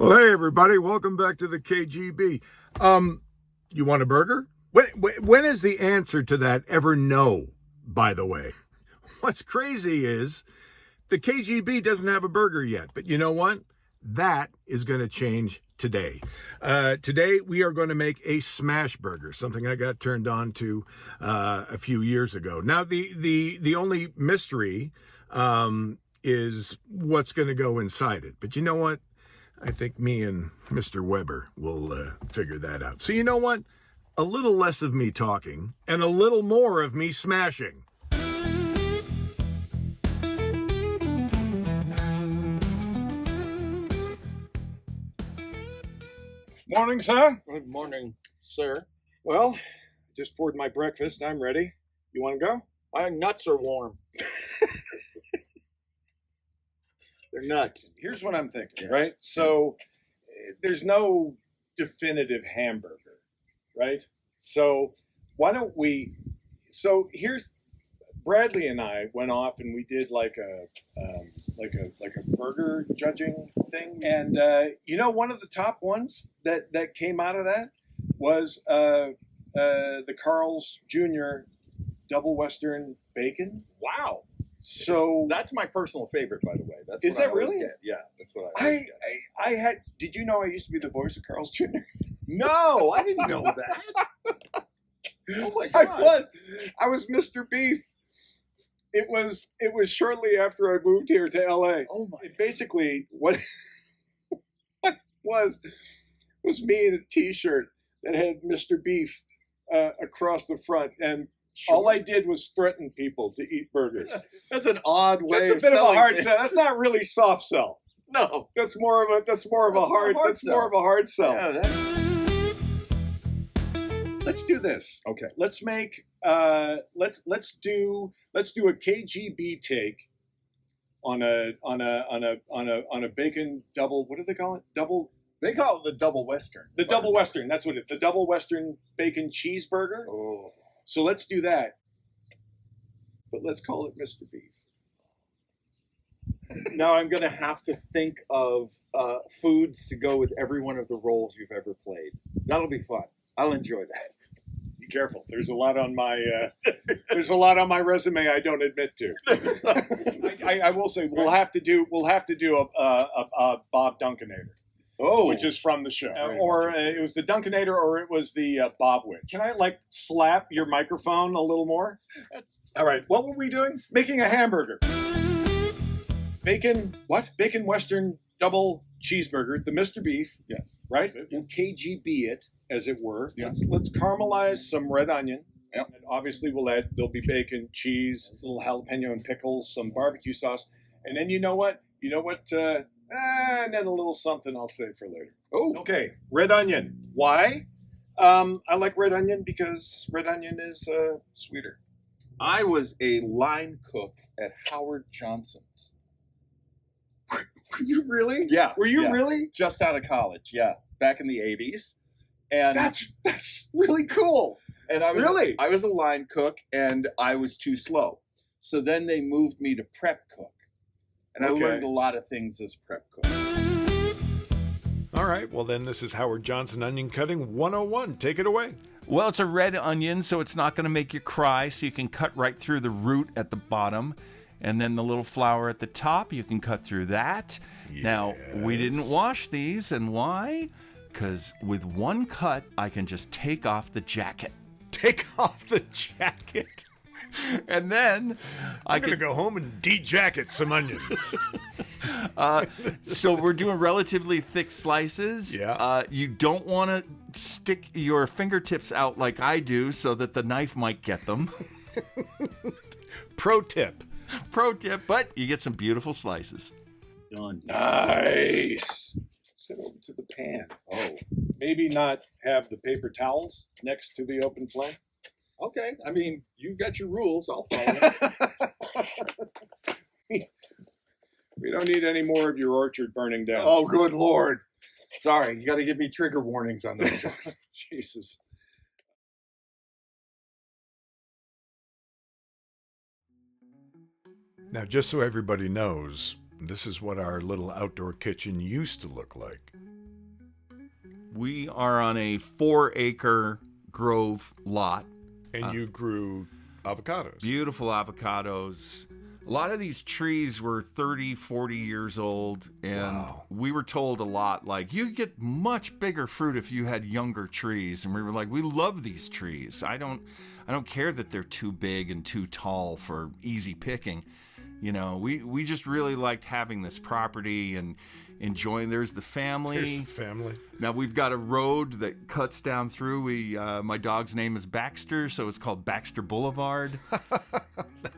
Well, hey everybody, welcome back to the KGB. You want a burger? When is the answer to that ever no, by the way? What's crazy is the KGB doesn't have a burger yet, but you know what? That is going to change today. Today we are going to make a smashburger, something I got turned on to a few years ago. Now the only mystery is what's going to go inside it. But you know what? I think me and Mr. Weber will figure that out. So you know what? A little less of me talking and a little more of me smashing. Morning, sir. Good morning, sir. Well, just poured my breakfast. I'm ready. You want to go? My nuts are warm. They're nuts. Here's what I'm thinking, right? So there's no definitive hamburger, right? So why don't we? So here's Bradley and I went off and we did like a burger judging thing, and you know, one of the top ones that came out of that was the Carl's Jr. Double Western Bacon. Wow. So That's my personal favorate, by the way. That's Is what I that always really? get. Yeah, that's what I always get. I had. Did you know I used to be the voice of Carl's Jr.? No, I didn't know that. Oh my I god. was Mr. Beef. It was shortly after I moved here to LA. Oh my. Basically, what was me in a T-shirt that had Mr. Beef across the front, and all I did was threaten people to eat burgers. That's an odd way That's a of bit of a selling hard things. sell. That's not really soft sell. No. That's more of a hard sell. Yeah, Let's do this. okay. Let's make let's do a KGB take on a bacon double. What do they call it? They call it the double western. The double western. That's what it. The double western bacon cheeseburger. Oh. So let's do that. But let's call it Mr. Beef. Now I'm going to have to think of foods to go with every one of the roles you've ever played. That'll be fun. I'll enjoy that. Be careful. There's a lot on my resume I don't admit to. I will say we'll have to do a Bob Dunkanator. Oh, Which is from the show, Very or it was the Dunkanator, or it was the Bob Witch. Can I slap your microphone a little more? All right. What were we doing? Making a hamburger. Bacon. What? Bacon Western double cheeseburger. The Mr. Beef. yes. Right. That's it, We'll KGB it, as it were. Yeah. Let's caramelize some red onion. Yep. And obviously, there'll be bacon, cheese, a little jalapeno and pickles, some barbecue sauce, and then you know what? And then a little something I'll save for later. Oh, Okay, red onion. Why? I like red onion because red onion is sweeter. I was a line cook at Howard Johnson's. Were you really? Yeah. Were you yeah. really? Just out of college, yeah, back in the 80s. And That's really cool. and I was really? I was a line cook and I was too slow. So then they moved me to prep cook. And Okay. I learned a lot of things as prep cook. All right, well then this is Howard Johnson Onion Cutting 101. Take it away. Well, it's a red onion, so it's not going to make you cry, so you can cut right through the root at the bottom. And then the little flower at the top, you can cut through that. Now, we didn't wash these, and why? Because with one cut, I can just take off the jacket. Take off the jacket. And then I'm going to go home and de-jacket some onions. So we're doing relatively thick slices. Yeah. You don't want to stick your fingertips out like I do so that the knife might get them. Pro tip. Pro tip, but you get some beautiful slices. Done. Nice. Let's head over to the pan. Oh, maybe not have the paper towels next to the open flame. Okay. I mean, you've got your rules. I'll follow them. We don't need any more of your orchard burning down. Oh, good Lord. Sorry, you got to give me trigger warnings on those. Jesus. Now, just so everybody knows, This is what our little outdoor kitchen used to look like. We are on a 4-acre grove lot. And you grew avocados. Beautiful avocados. A lot of these trees were 30, 40 years old, and we were told a lot, like, you get much bigger fruit if you had younger trees. And we were like, we love these trees. I don't care that they're too big and too tall for easy picking. You know, we just really liked having this property and enjoying. There's the family. Here's the family. Now we've got a road that cuts down through. My dog's name is Baxter, so it's called Baxter Boulevard.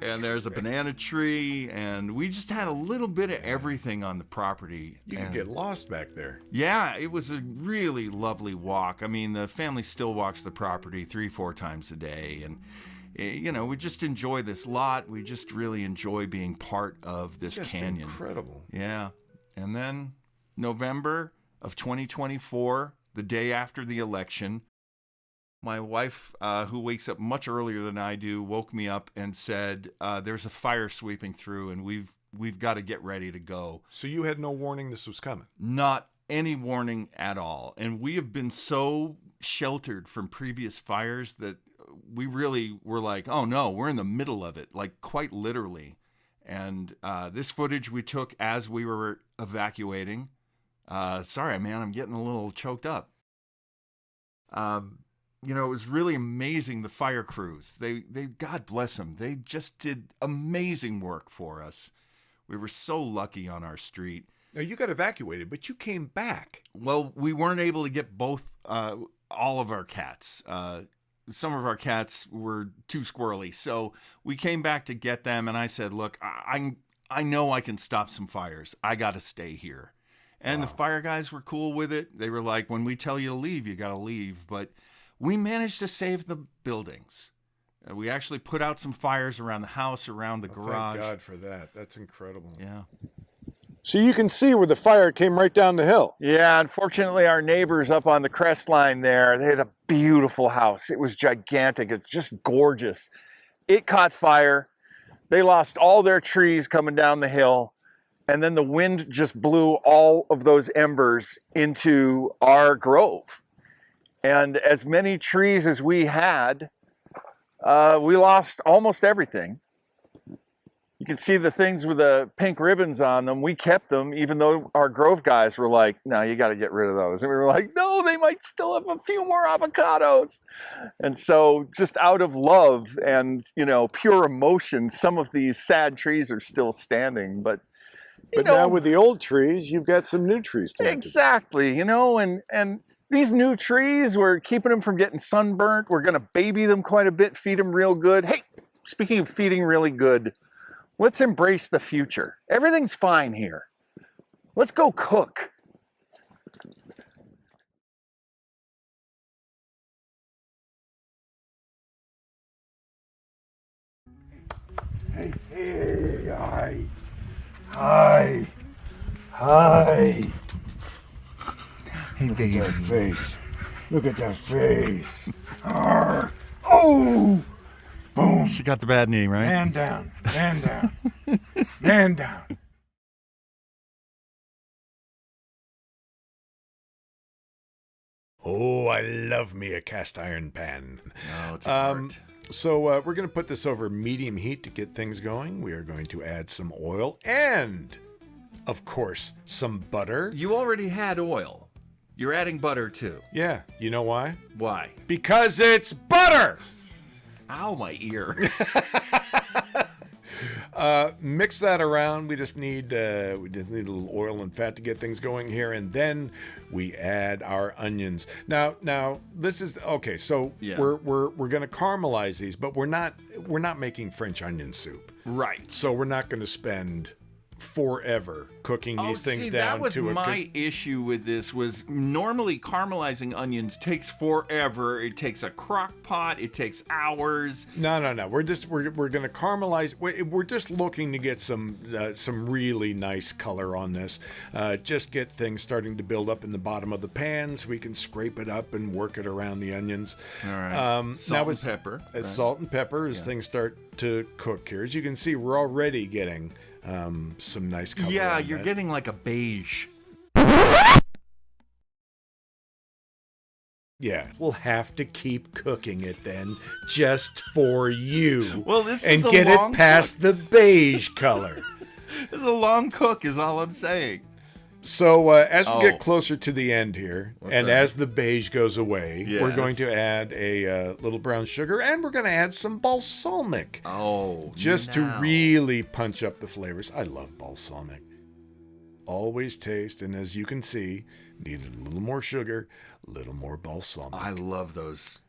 And there's a banana tree, and we just had a little bit of everything on the property. You could get lost back there. Yeah, it was a really lovely walk. I mean, the family still walks the property 3-4 times a day, and you know, we just enjoy this lot. We just really enjoy being part of this canyon. Incredible. Yeah. And then November of 2024, the day after the election, my wife, who wakes up much earlier than I do, woke me up and said, there's a fire sweeping through and we've got to get ready to go. So you had no warning this was coming? Not any warning at all. And we have been so sheltered from previous fires that we really were like, oh no, we're in the middle of it, like quite literally. And this footage we took as we were evacuating. Sorry, man, I'm getting a little choked up. You know, it was really amazing, the fire crews. They God bless them. They just did amazing work for us. We were so lucky on our street. Now, you got evacuated, but you came back. Well, we weren't able to get all of our cats. Some of our cats were too squirrely, so we came back to get them, and I said, look, I know I can stop some fires. I got to stay here. And the fire guys were cool with it. They were like, when we tell you to leave, you got to leave. But we managed to save the buildings. We actually put out some fires around the house, around the garage. Thank God for that. That's incredible. Yeah. So you can see where the fire came right down the hill. Yeah, unfortunately, our neighbors up on the crest line there, they had a beautiful house. It was gigantic. It's just gorgeous. It caught fire. They lost all their trees coming down the hill. And then the wind just blew all of those embers into our grove. And as many trees as we had, we lost almost everything. You can see the things with the pink ribbons on them. We kept them, even though our grove guys were like, no, you got to get rid of those. And we were like, no, they might still have a few more avocados. And so just out of love and, you know, pure emotion, some of these sad trees are still standing. But now with the old trees, you've got some new trees planted. Exactly, you know, and these new trees, we're keeping them from getting sunburnt. We're going to baby them quite a bit, feed them real good. Hey, speaking of feeding really good, let's embrace the future. Everything's fine here. Let's go cook. Hey, hi. Hey, Look at that face. Look at that face. Arr. Oh! Boom. She got the bad knee, right? Man down. Man down. Man down. Oh, I love me a cast iron pan. No, it's art. So we're going to put this over medium heat to get things going. We are going to add some oil and, of course, some butter. You already had oil. You're adding butter too. Yeah, you know why? Why? Because it's butter! Ow, my ear. Mix that around. We just need a little oil and fat to get things going here, and then we add our onions. Now this is okay. So Yeah. we're gonna caramelize these, but we're not making French onion soup. Right. So we're not gonna spend forever cooking these things down that was to my issue with this. Was normally caramelizing onions takes forever. It takes a crock pot. It takes hours. No. We're gonna caramelize. We're just looking to get some really nice color on this. Just get things starting to build up in the bottom of the pan, so we can scrape it up and work it around the onions. All right. Salt and pepper. Salt and pepper as things start to cook here. As you can see, we're already getting some nice color. Yeah, on you're that. getting like a beige. Yeah, we'll have to keep cooking it then, just for you. Well, this and is a get long it past the beige color. This is a long cook, is all I'm saying. So as we Oh. get closer to the end here, and that? as the beige goes away, we're Yes. going to add a little brown sugar, and we're going to add some balsamic, Oh, just to now. really punch up the flavors. I love balsamic. Always taste, and as you can see, needed a little more sugar, a little more balsamic. I love those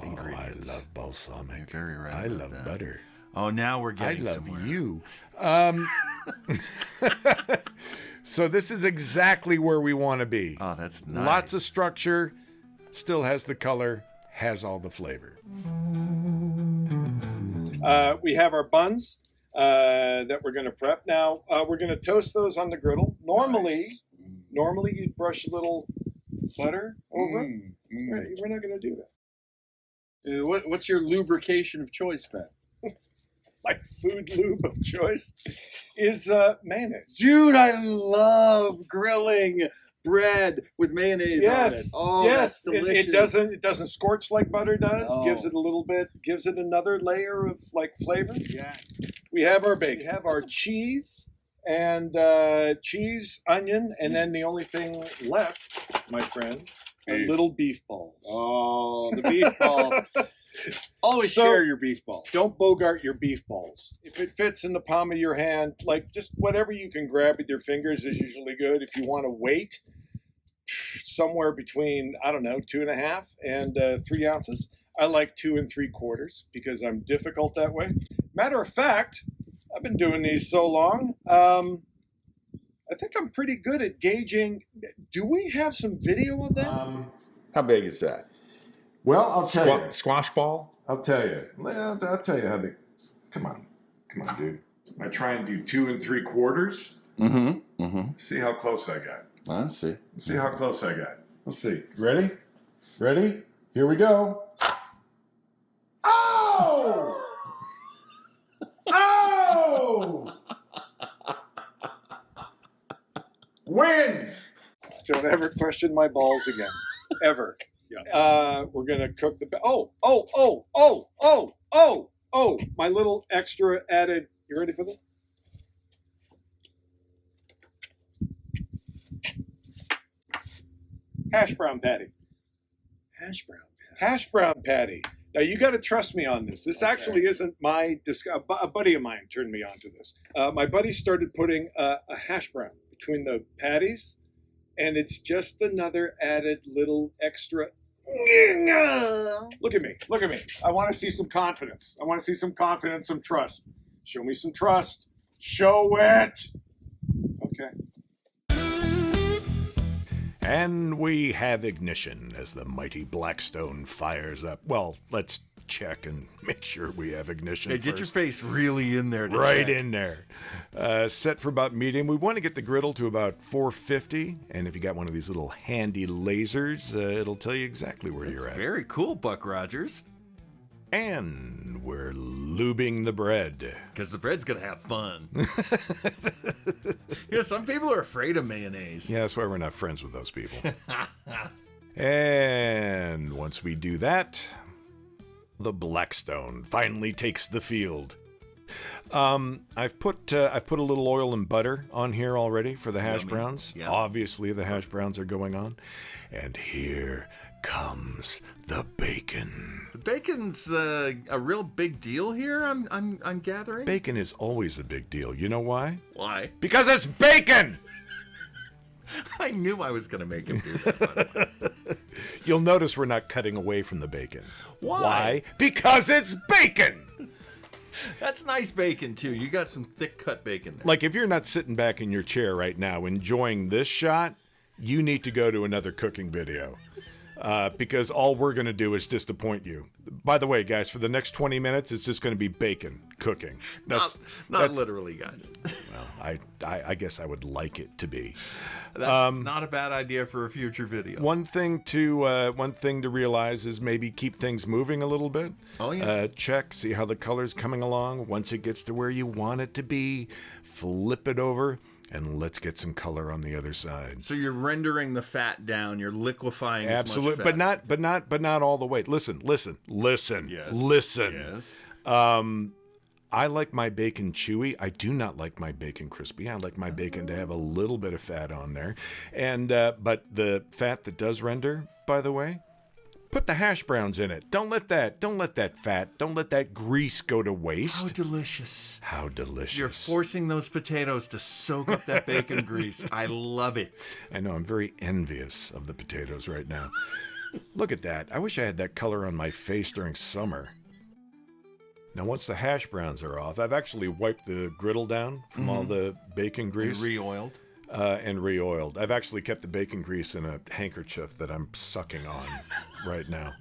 ingredients. I love balsamic. You're very right I about love that. butter. Oh, now we're I getting love somewhere. you. So this is exactly where we want to be. Oh, that's nice. Lots of structure, still has the color, has all the flavor. We have our buns that we're going to prep. Now, we're going to toast those on the griddle. Normally you'd brush a little butter over it. We're not going to do that. What's your lubrication of choice then? My food lube of choice is mayonnaise. Dude, I love grilling bread with mayonnaise on it. Oh, yes. that's delicious. It doesn't scorch like butter does. No. Gives it a little bit, gives it another layer of like flavor. Yeah. We have our bacon. We have our cheese and cheese, onion, and then the only thing left, my friend, are little beef balls. Oh, the beef balls. Always So- share your beef balls. Don't bogart your beef balls. If it fits in the palm of your hand, like just whatever you can grab with your fingers is usually good. If you want to wait, somewhere between, I don't know, 2.5 and 3 ounces. I like 2 3/4 because I'm difficult that way. Matter of fact, I've been doing these so long. I think I'm pretty good at gauging. Do we have some video of that? How big is that? Well, I'll tell you. Squash ball? I'll tell you. I'll tell you how they. Come on, dude. I try and do 2 3/4. See how close I got. I see. See how close I got. Let's see. Ready? Ready? Here we go. Oh! Oh! Win! Don't ever question my balls again. Ever. We're gonna cook the. Oh! My little extra added. You ready for this? Hash brown patty. Hash brown. Hash brown patty. Now you got to trust me on this. This actually isn't my. A buddy of mine turned me on to this. My buddy started putting a hash brown between the patties, and it's just another added little extra. Look at me. Look at me. I want to see some confidence. I want to see some confidence, some trust. Show me some trust. Show it. Okay. And we have ignition as the mighty Blackstone fires up. Well, let's check and make sure we have ignition Hey, first. get your face really in there. Right in there. Set for about medium. We want to get the griddle to about 450. And if you got one of these little handy lasers, it'll tell you exactly where you're at. Very cool, Buck Rogers. And we're lubing the bread. Because the bread's going to have fun. Some people are afraid of mayonnaise. Yeah, that's why we're not friends with those people. And once we do that, the Blackstone finally takes the field. I've put a little oil and butter on here already for the hash browns. Yeah. Obviously, the hash browns are going on, and here comes the bacon. Bacon's a real big deal here. I'm gathering. Bacon is always a big deal. You know why? Why? Because it's bacon. I knew I was going to make him do that. You'll notice we're not cutting away from the bacon. Why? Because it's bacon. That's nice bacon too. You got some thick cut bacon there. Like if you're not sitting back in your chair right now enjoying this shot, you need to go to another cooking video. because all we're going to do is disappoint you. By the way, guys, for the next 20 minutes, it's just going to be bacon cooking. Not literally, guys. Well, I guess I would like it to be. That's not a bad idea for a future video. One thing to realize is maybe keep things moving a little bit. Oh, yeah. Check, see how the color's coming along. Once it gets to where you want it to be, flip it over, and let's get some color on the other side. So you're rendering the fat down. You're liquefying Absolutely, as much fat. but not all the way. Listen. Yes. Listen. Yes. I like my bacon chewy. I do not like my bacon crispy. I like my bacon to have a little bit of fat on there. And but the fat that does render, by the way, put the hash browns in it. Don't let that fat, don't let that grease go to waste. How delicious. How delicious. You're forcing those potatoes to soak up that bacon grease. I love it. I know, I'm very envious of the potatoes right now. Look at that. I wish I had that color on my face during summer. Now, once the hash browns are off, I've actually wiped the griddle down from all the bacon grease. Re-oiled. And re-oiled. I've actually kept the bacon grease in a handkerchief that I'm sucking on right now.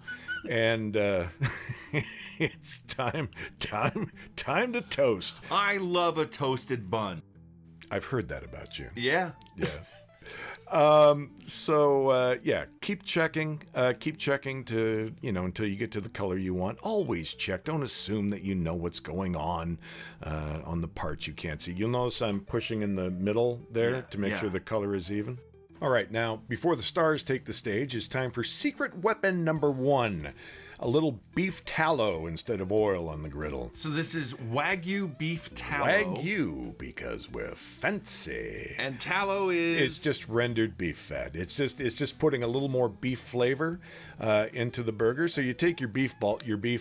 And it's time to toast. I love a toasted bun. I've heard that about you. Yeah. Yeah. Keep checking to, until you get to the color you want. Always check. Don't assume that you know what's going on the parts you can't see. You'll notice I'm pushing in the middle there to make sure the color is even. All right, now, before the stars take the stage, it's time for secret weapon number 1. A little beef tallow instead of oil on the griddle. So this is Wagyu beef tallow. Wagyu, because we're fancy. And tallow is... It's just rendered beef fat. It's just putting a little more beef flavor into the burger. So you take your beef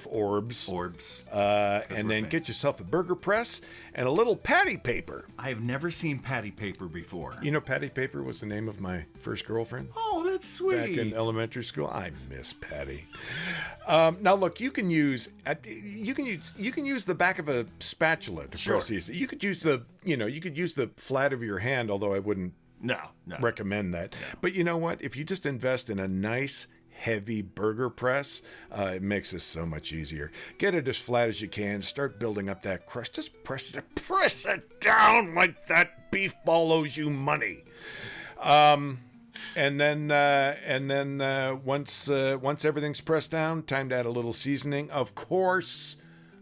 orbs, and then get yourself a burger press and a little patty paper. I have never seen patty paper before. You know, patty paper was the name of my first girlfriend. Oh, that's sweet. Back in elementary school. I miss Patty. Now look, you can use the back of a spatula to press these. You could use the flat of your hand, although I wouldn't recommend that. No. But you know what? If you just invest in a nice heavy burger press, it makes this so much easier. Get it as flat as you can. Start building up that crust. Just press it down like that beef ball owes you money. And then once everything's pressed down, time to add a little seasoning. Of course,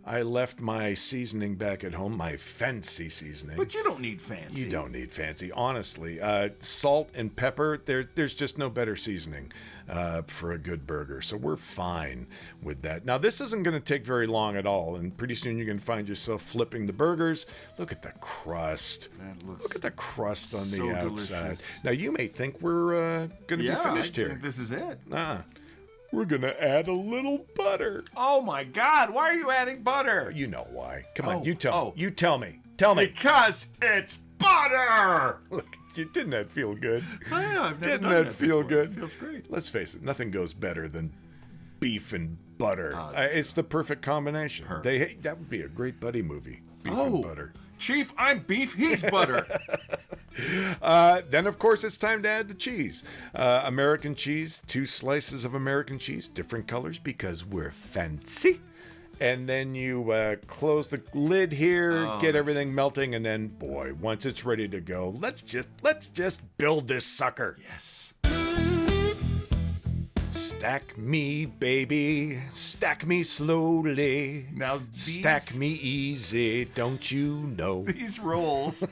I left my seasoning back at home, my fancy seasoning. But you don't need fancy. You don't need fancy, honestly. Salt and pepper, there's just no better seasoning for a good burger. So we're fine with that. Now, this isn't going to take very long at all, and pretty soon you're going to find yourself flipping the burgers. Look at the crust. Look at the crust on the outside. Delicious. Now, you may think we're going to be finished here. I think this is it. We're going to add a little butter. Oh, my God. Why are you adding butter? You know why. Come on, you tell me. You tell me. Tell me. Because it's butter! Look, didn't that feel good? Yeah, didn't that feel good? It feels great. Let's face it, nothing goes better than beef and butter. It's the perfect combination. That would be a great buddy movie. Beef and butter. Chief, I'm beef, he's butter. Then, of course, it's time to add the cheese. American cheese, 2 slices of American cheese, different colors because we're fancy. And then you close the lid here, get everything melting, and then, boy, once it's ready to go, let's just build this sucker. Yes. Stack me, baby. Stack me slowly. Now stack me easy, don't you know? These rolls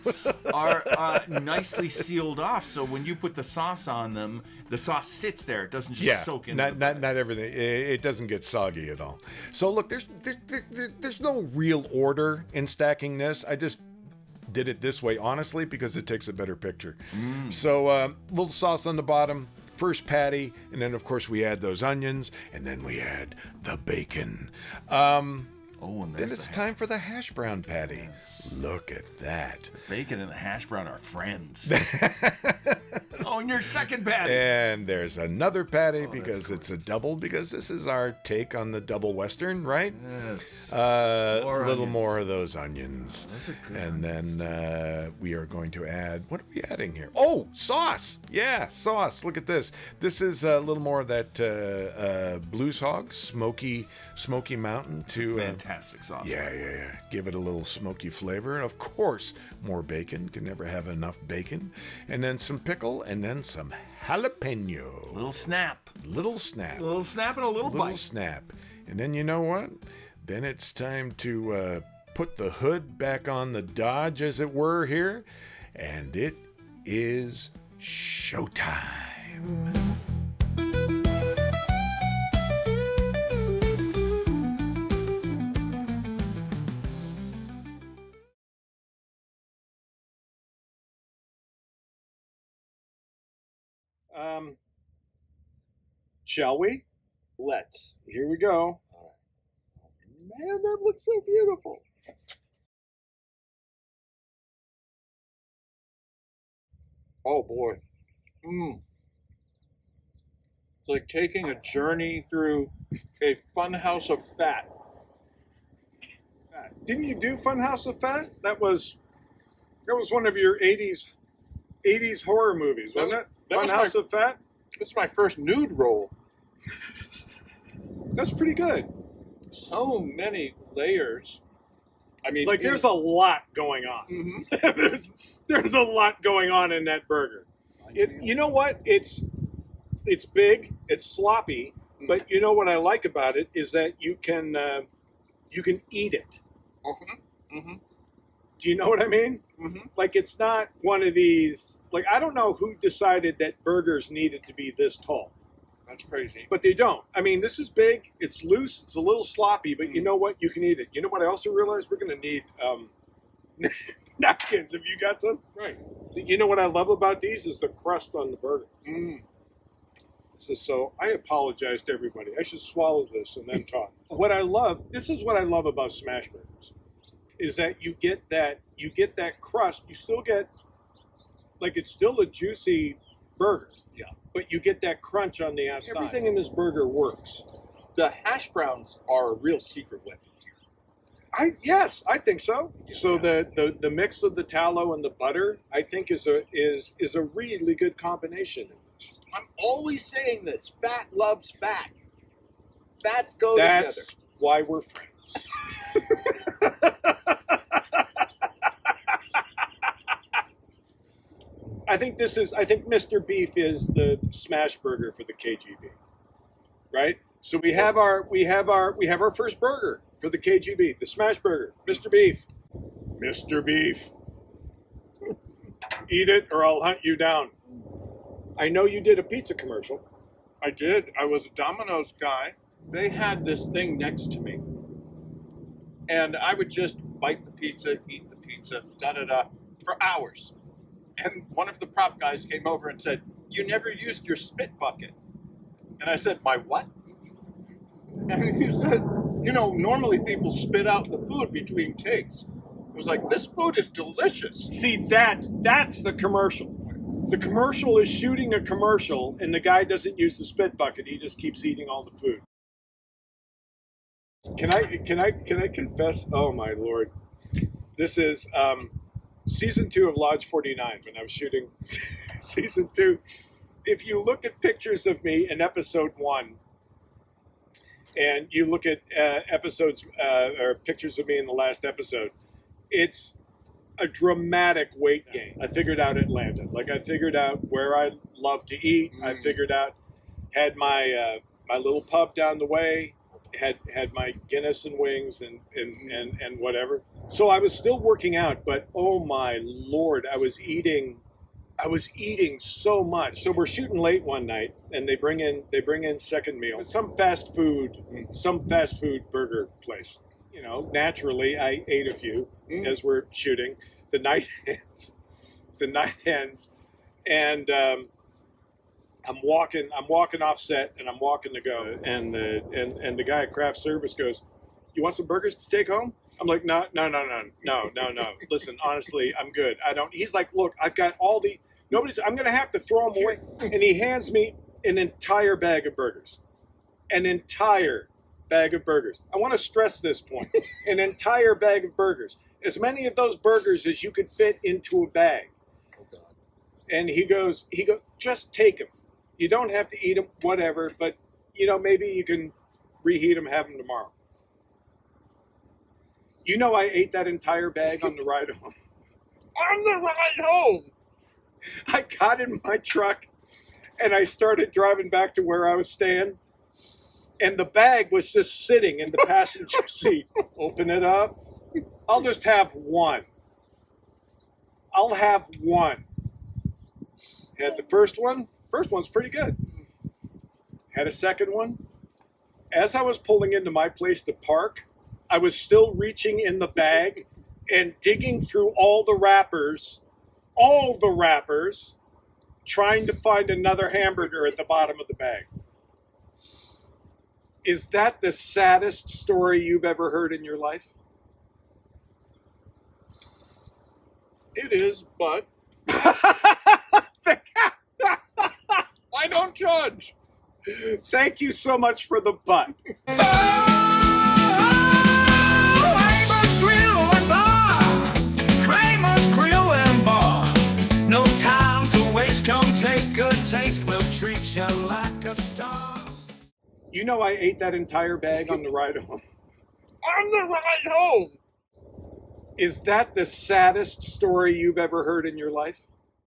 are nicely sealed off, so when you put the sauce on them, the sauce sits there. It doesn't just soak in. Not everything. It doesn't get soggy at all. So look, there's no real order in stacking this. I just did it this way, honestly, because it takes a better picture. So little sauce on the bottom. First patty, and then of course we add those onions, and then we add the bacon. Oh, and then there's it's the time for the hash brown patty. Yes. Look at that. bacon and the hash brown are friends. Oh, and your second patty. And there's another patty because that's it's a double, because this is our take on the double Western, right? Yes. A More little onions. more of those onions. Those are good And onions, then we are going to add, what are we adding here? Oh, sauce. Yeah, sauce. Look at this. This is a little more of that Blues Hog, smoky mountain to... Fantastic sauce. Yeah. Give it a little smoky flavor. And of course, more bacon. Can never have enough bacon. And then some pickle, and then some jalapeno. Little snap. Little snap. A little snap and a little Little bite. snap. And then you know what? Then it's time to put the hood back on the Dodge, as it were, here. And it is showtime. Shall we? Let's. Here we go. Man, that looks so beautiful. Oh boy. It's like taking a journey through a funhouse of fat. Didn't you do Funhouse of Fat? That was one of your 80s horror movies, wasn't it? That was Funhouse of Fat? This is my first nude role. That's pretty good. So many layers. I mean, Like, there's a lot going on. Mhm. there's a lot going on in that burger. You know what? It's big, it's sloppy, but you know what I like about it is that you can eat it. Do you know what I mean? Like, it's not one of these, like, I don't know who decided that burgers needed to be this tall, That's crazy. but they don't. I mean, this is big, it's loose, it's a little sloppy, but you know what? You can eat it. You know what I also realized? We're going to need napkins. Have you got some? Right. You know what I love about these is the crust on the burger. So I apologize to everybody. I should swallow this and then talk. This is what I love about smashburgers, is that you get that crust. You still get, like, it's still a juicy burger. Yeah. But you get that crunch on the outside. Everything in this burger works. The hash browns are a real secret weapon here. Yes, I think so. Yeah. So the mix of the tallow and the butter, I think, is a really good combination. I'm always saying this. Fat loves fat. Fats go That's together. why we're friends. I think Mr. Beef is the smash burger for the KGB. Right? So we have our first burger for the KGB, the smash burger, Mr. Beef. Mr. Beef. Eat it or I'll hunt you down. I know you did a pizza commercial. I did. I was a Domino's guy. They had this thing next to me. And I would just bite the pizza, eat the pizza, da-da-da, for hours. And one of the prop guys came over and said, "You never used your spit bucket." And I said, "My what?" And he said, normally people spit out the food between takes. It was like, this food is delicious. See, that's the commercial. The commercial is shooting a commercial, and the guy doesn't use the spit bucket. He just keeps eating all the food. Can I confess? Oh my Lord, this is season 2 of Lodge 49. When I was shooting season 2, if you look at pictures of me in episode 1, and you look at episodes or pictures of me in the last episode, it's a dramatic weight gain. I figured out Atlanta. Like, I figured out where I love to eat. I figured out, had my my little pub down the way, had my Guinness and wings and whatever. So I was still working out, but oh my Lord, I was eating so much. So we're shooting late one night, and they bring in second meal. Some fast food burger place. Naturally, I ate a few as we're shooting. The night ends, and I'm walking off set, and I'm walking to go, and the guy at craft service goes, You want some burgers to take home? I'm like, no. Listen, honestly, I'm good. I don't. He's like, look, I've got all the. I'm going to have to throw them away. And he hands me an entire bag of burgers. An entire bag of burgers. I want to stress this point. An entire bag of burgers. As many of those burgers as you could fit into a bag. Oh, God. And he goes, just take them. You don't have to eat them, whatever, but, maybe you can reheat them, have them tomorrow. I ate that entire bag on the ride home. On the ride home! I got in my truck and I started driving back to where I was staying. And the bag was just sitting in the passenger seat. Open it up. I'll just have one. I'll have one. Had the first one. First one's pretty good. Had a second one. As I was pulling into my place to park, I was still reaching in the bag and digging through all the wrappers, trying to find another hamburger at the bottom of the bag. Is that the saddest story you've ever heard in your life? It is, but I don't judge. Thank you so much for the butt. Kramer's Grill Bar. No time to waste. Come take good taste. We'll treat you like a star. I ate that entire bag on the ride home. On the ride home! Is that the saddest story you've ever heard in your life?